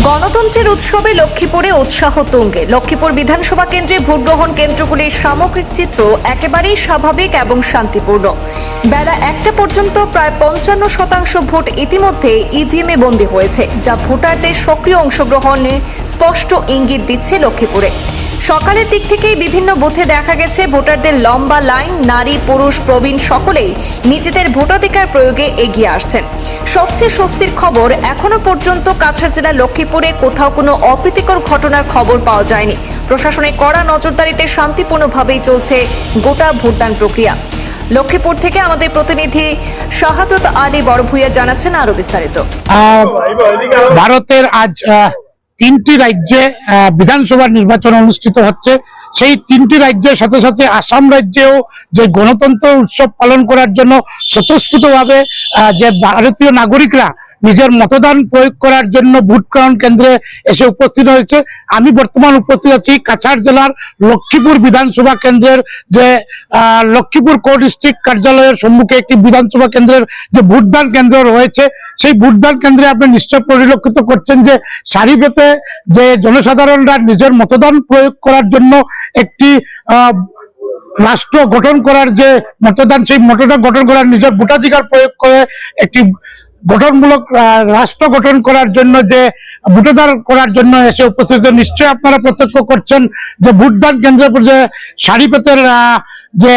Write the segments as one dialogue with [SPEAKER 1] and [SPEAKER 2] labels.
[SPEAKER 1] গণতন্ত্রের উৎসবে লক্ষ্মীপুরে উৎসাহ তুঙ্গে। লক্ষ্মীপুর বিধানসভা কেন্দ্রে ভোট গ্রহণ কেন্দ্রগুলির সামগ্রিক চিত্র একেবারেই স্বাভাবিক এবং শান্তিপূর্ণ। বেলা 1টা পর্যন্ত প্রায় 55% ভোট ইতিমধ্যে ইভিএমে বন্দী হয়েছে, যা ভোটারদের সক্রিয় অংশগ্রহণে স্পষ্ট ইঙ্গিত দিচ্ছে লক্ষ্মীপুরে। সকালের দিক থেকেই বিভিন্ন বুথে দেখা গেছে ভোটারদের লম্বা লাইন। নারী পুরুষ প্রবীণ সকলেই নিজেদের ভোটাধিকার প্রয়োগে এগিয়ে আসছেন। সবচেয়ে স্বস্তির খবর, এখনো পর্যন্ত কাছাড় জেলার লক্ষ্মীপুরে কোথাও কোনো অপ্রীতিকর ঘটনার খবর পাওয়া যায়নি। প্রশাসনের কড়া নজরদারিতে শান্তিপূর্ণভাবেই চলছে গোটা ভোটদান প্রক্রিয়া। লক্ষ্মীপুর থেকে আমাদের প্রতিনিধি শাহাদত আলী বড়ভূইয়া জানাচ্ছেন আরো বিস্তারিত।
[SPEAKER 2] ভারতের আজ 3টি রাজ্যে বিধানসভা নির্বাচন অনুষ্ঠিত হচ্ছে। সেই 3টি রাজ্যের সাথে সাথে আসাম রাজ্যেও যে গণতন্ত্র উৎসব পালন করার জন্য স্বতঃস্ফূর্তভাবে যে ভারতীয় নাগরিকরা নিজের মতদান প্রয়োগ করার জন্য ভোট গ্রহণ কেন্দ্রে এসে উপস্থিত হয়েছে। আমি বর্তমান উপস্থিত আছি কাছাড় জেলার লক্ষ্মীপুর বিধানসভা কেন্দ্রের যে লক্ষ্মীপুর কো ডিস্ট্রিক্ট কার্যালয়ের সম্মুখে একটি বিধানসভা কেন্দ্রের যে ভোটদান কেন্দ্র রয়েছে। সেই ভোটদান কেন্দ্রে আপনি নিশ্চয় পরিলক্ষিত করছেন যে সারি পেতে যে জনসাধারণরা নিজের মতদান প্রয়োগ করার জন্য একটি রাষ্ট্র গঠন করার যে মতদান, সেই মতদান গঠন করার নিজের ভোটাধিকার প্রয়োগ করে একটি গঠনমূলক রাষ্ট্র গঠন করার জন্য যে ভোটদান করার জন্য এসে উপস্থিত। নিশ্চয়ই আপনারা প্রত্যক্ষ করছেন যে ভোটদান কেন্দ্রের যে সারি পেতের যে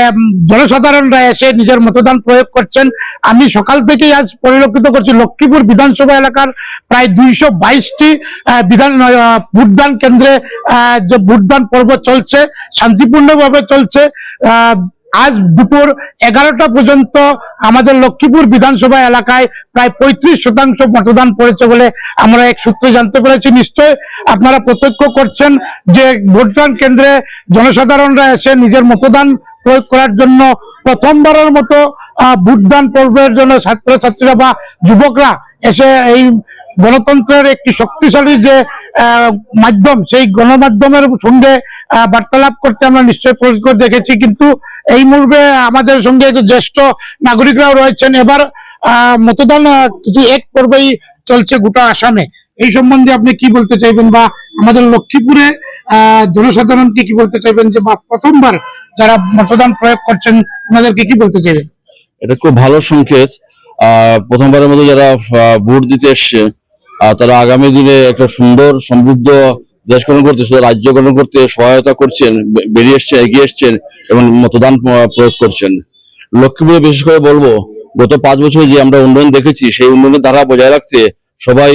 [SPEAKER 2] জনসাধারণরা এসে নিজের মতদান প্রয়োগ করছেন। আমি সকাল থেকেই আজ পরিলক্ষিত করছি লক্ষ্মীপুর বিধানসভা এলাকার প্রায় 222টি ভোটদান কেন্দ্রে যে ভোটদান পর্ব চলছে, শান্তিপূর্ণভাবে চলছে। আজ দুপুর 11টা পর্যন্ত আমাদের লক্ষ্মীপুর বিধানসভা এলাকায় প্রায় 35% মতদান পড়েছে বলে আমরা এক সূত্রে জানতে পেরেছি। নিশ্চয় আপনারা প্রত্যক্ষ করছেন যে ভোটদান কেন্দ্রে জনসাধারণরা এসে নিজের মতদান প্রয়োগ করার জন্য প্রথমবারের মতো ভোটদান পর্বের জন্য ছাত্রছাত্রীরা বা যুবকরা এসে এই গণতন্ত্রের একটি শক্তিশালী যে মাধ্যম, সেই গণমাধ্যমের সঙ্গে বার্তালাপ করতে আমরা নিশ্চয় পরিষ্কার দেখেছি। কিন্তু এই মুহূর্তে আমাদের সঙ্গে জ্যেষ্ঠ নাগরিকরাও রয়েছেন। এবার মতদান কিছু এক পর্বেই চলছে গোটা আসামে। এই সম্বন্ধে আপনি কি বলতে চাইবেন, বা আমাদের লক্ষ্মীপুরে জনসাধারণকে কি বলতে চাইবেন, যে বা প্রথমবার যারা মতদান প্রয়োগ করছেন ওনাদেরকে কি বলতে চাইবেন?
[SPEAKER 3] এটা খুব ভালো সংকেত। প্রথমবারের মতো যারা ভোট দিতে এসছে তারা আগামী দিনে একটা সুন্দর সমৃদ্ধ দেশ গঠন করতে, রাজ্য গঠন করতে সহায়তা করছেন, বেরিয়ে এসছেন, এগিয়ে এসছেন এবং মতদান প্রয়োগ করছেন। লক্ষ্মীপুরে বিশেষ করে বলবো, গত 5 বছরে যে আমরা উন্নয়ন দেখেছি, সেই উন্নয়নের ধারা বজায় রাখতে সবাই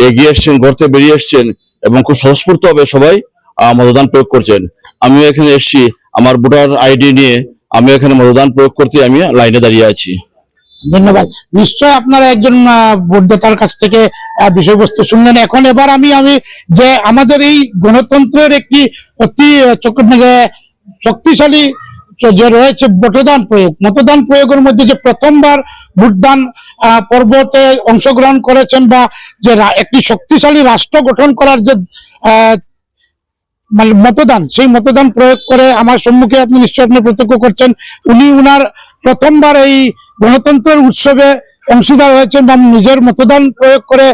[SPEAKER 3] এগিয়ে এসছেন, ঘুরতে বেরিয়ে এসছেন এবং খুব স্বতঃস্ফূর্ত হবে সবাই মতদান প্রয়োগ করছেন। আমিও এখানে এসেছি আমার ভোটার আইডি নিয়ে, আমি এখানে মতদান প্রয়োগ করতে আমি লাইনে দাঁড়িয়ে আছি।
[SPEAKER 2] ধন্যবাদ। নিশ্চয় আপনারা একজন ভোটদাতার কাছ থেকে বিষয়বস্তু শুনলেন। এখন এবার আমি যে আমাদের এই গণতন্ত্রের একটি অতি শক্তিশালী যে রয়েছে ভোটদান প্রয়োগ, মতদান প্রয়োগের মধ্যে যে প্রথমবার ভোটদান পর্বতে অংশগ্রহণ করেছেন, বা যে একটি শক্তিশালী রাষ্ট্র গঠন করার যে মানে মতদান, সেই মতদান প্রয়োগ করে আমার সম্মুখে আপনি নিশ্চয় আপনি প্রত্যক্ষ করছেন উনি উনার প্রথমবার এই গণতন্ত্রের উৎসবে অংশীদার হয়েছেন বা নিজের মতদান প্রয়োগ করে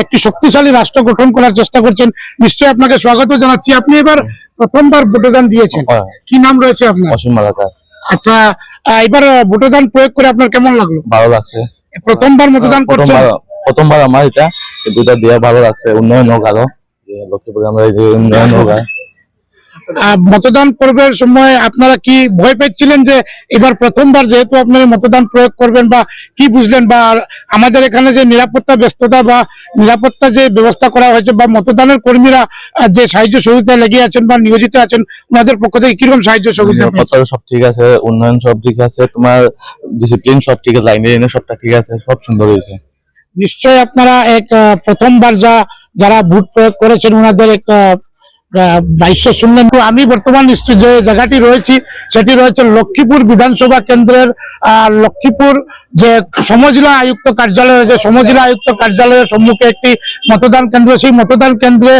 [SPEAKER 2] একটি শক্তিশালী রাষ্ট্র গঠন করার চেষ্টা করছেন। নিশ্চয়ই আপনাকে স্বাগত জানাচ্ছি। আপনি এবার প্রথমবার ভোটদান দিয়েছেন, কি নাম রয়েছে আপনার?
[SPEAKER 4] অসীম মালাকার।
[SPEAKER 2] আচ্ছা, এবার ভোটদান প্রয়োগ করে আপনার কেমন লাগলো?
[SPEAKER 4] ভালো লাগছে।
[SPEAKER 2] প্রথমবার মতদান করছেন?
[SPEAKER 4] প্রথমবার আমার এটা, কিন্তু এটা দিয়ে ভালো লাগছে। উন্নয়ন হোক আরো, লক্ষ্মীপুরে আমরা এই যে উন্নয়ন হোক।
[SPEAKER 2] মতদান পর্বের সময় আপনারা কি ভয় পেয়েছিলেন যে এবার প্রথমবার যেহেতু আপনারা মতদান প্রয়োগ করবেন, বা কি বুঝলেন, বা আমাদের এখানে যে নিরাপত্তা ব্যস্ততা বা নিরাপত্তা যে ব্যবস্থা করা হয়েছে, বা মতদানের কর্মীরা যে সাহায্য সহযোগিতা লেগে আছেন বা নিয়োজিত আছেন, ওনাদের পক্ষ থেকে কিরকম সাহায্য সহযোগিতা?
[SPEAKER 4] সব ঠিক আছে, উন্নয়ন সব ঠিক আছে, তোমার ডিসিপ্লিন সব ঠিক আছে, লাইনে সবটা ঠিক আছে, সব সুন্দর হয়েছে।
[SPEAKER 2] নিশ্চয় আপনারা এক প্রথমবার যারা ভোট প্রয়োগ করেছেন ওনাদের এক বাইশ শুনলেন। আমি বর্তমান যে জায়গাটি রয়েছি সেটি রয়েছে লক্ষ্মীপুর বিধানসভা কেন্দ্রের লক্ষ্মীপুর যে সমজেলা আয়ুক্ত কার্যালয়ের সম্মুখে একটি মতদান কেন্দ্র। সেই মতদান কেন্দ্রে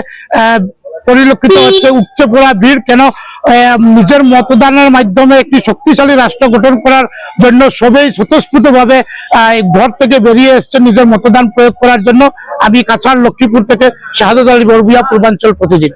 [SPEAKER 2] পরিলক্ষিত হচ্ছে। উপচে পড়া ভিড় কেন? নিজের মতদানের মাধ্যমে একটি শক্তিশালী রাষ্ট্র গঠন করার জন্য সবাই স্বতঃস্ফূর্তভাবে ঘর থেকে বেরিয়ে এসছে নিজের মতদান প্রয়োগ করার জন্য। আমি কাছাড় লক্ষ্মীপুর থেকে শাহাদত আলী বরগুয়া, পূর্বাঞ্চল প্রতিদিন।